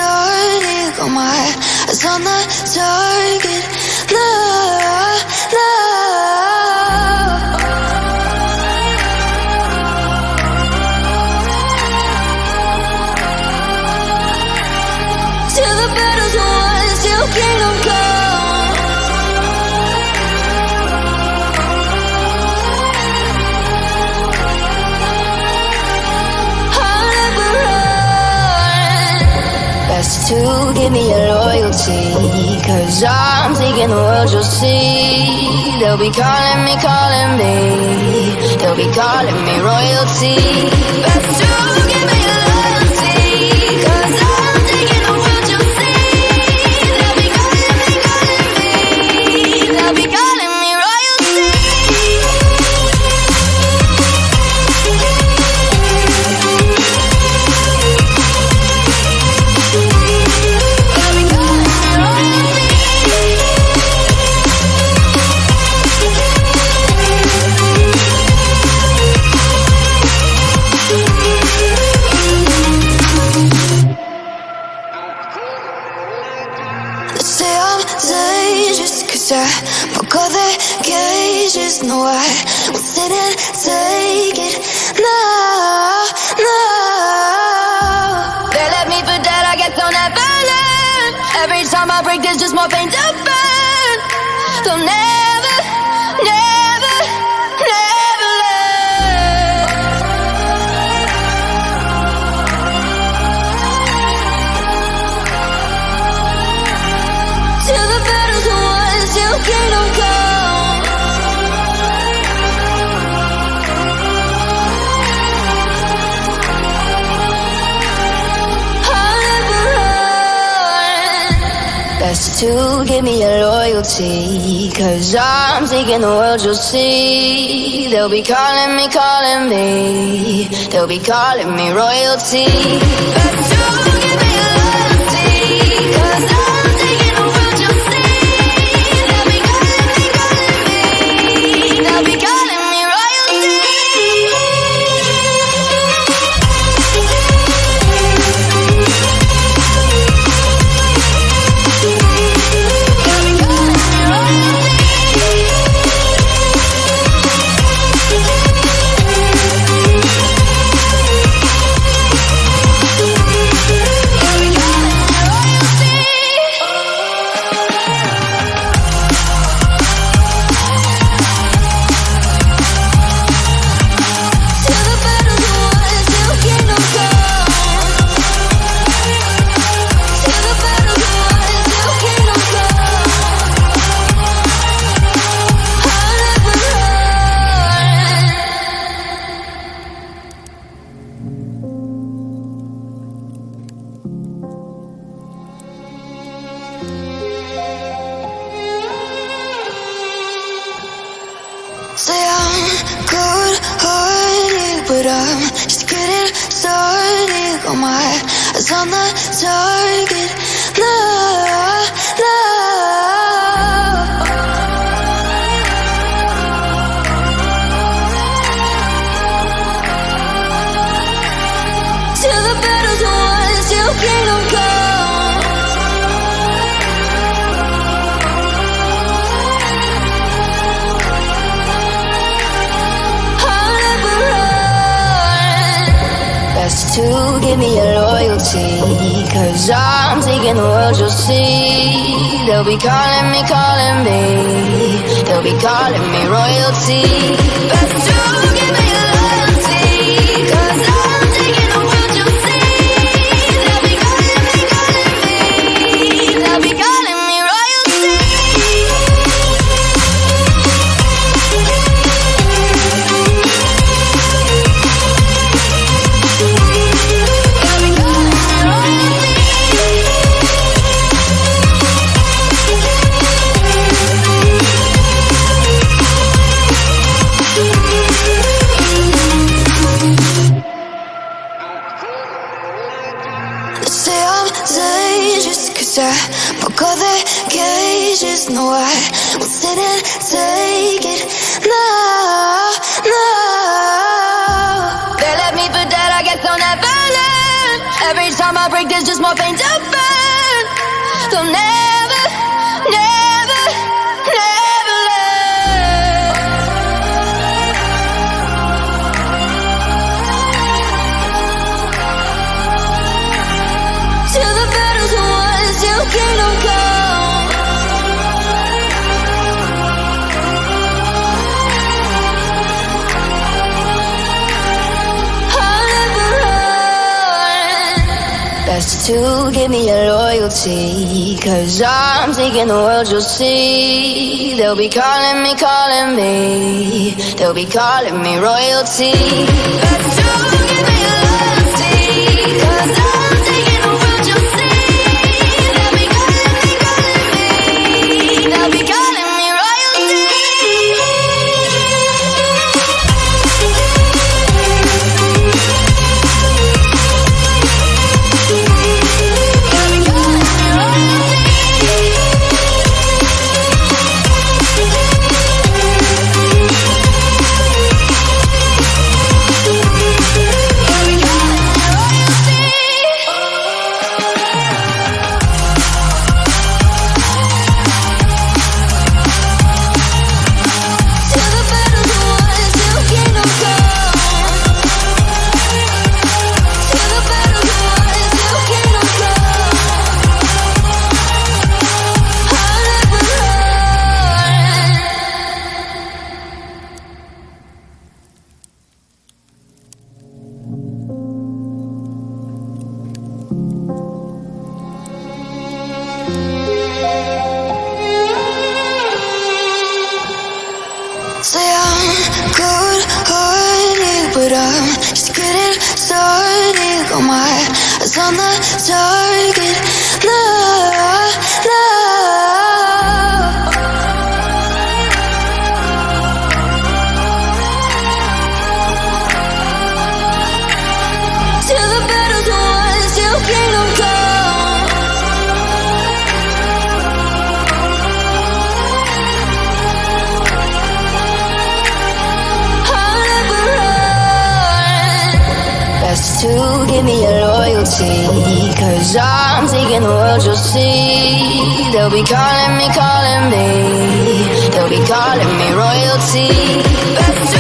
started. Got my eyes on the target. No, no. Till the battle's won, till kingdom come. I'll never run. Best to give me your loyalty, 'cause I'm taking the world, you'll see. They'll be calling me, they'll be calling me royalty. Best to give me your loyalty, 'cause I'm taking the world, you'll see. They'll be calling me, they'll be calling me royalty. Say I'm dangerous, 'cause I broke all the cages. No, I won't sit and take it. No, no. They left me for dead, I guess I'll never learn. Every time I break, there's just more pain to burn. They'll never, never, never learn. Till the battle's won, till kingdom come. I'll never run. Best to give me your loyalty, 'cause I'm taking the world, you'll see. They'll be calling me, they'll be calling me royalty. Best to give me your loyalty, 'cause I'm taking the world, you'll see. They'll be calling me, they'll be calling me royalty. Say I'm good-hearted, but I'm just getting started. Got my eyes on the target. No, no. Till the battle's won, till kingdom come. I'll never run. Best to give me your loyalty, 'cause I'm taking the world, you'll see. They'll be calling me, they'll be calling me royalty. Best to give me your loyalty, 'cause I'm taking the world, you'll see. They'll be calling me, they'll be calling me royalty. Say I'm dangerous, 'cause I broke all the cages. No, I won't sit and take it. No, no. They left me for dead, I guess I'll never learn. Every time I break, there's just more pain to burn. They'll never, never, never learn. Till the battle's won, till kingdom come. I'll never run. Best to give me your loyalty, 'cause I'm taking the world, you'll see. They'll be calling me, they'll be calling me royalty. Best to give me your loyalty, 'cause I'm taking the world, you'll see. They'll be calling me, they'll be calling me royalty. Say I'm good-hearted, but I'm just getting started. Got my eyes on the target. No, no. Till the battle's won, till kingdom come. Best to give me your loyalty, 'cause I'm taking the world, you'll see. They'll be calling me, they'll be calling me royalty. Best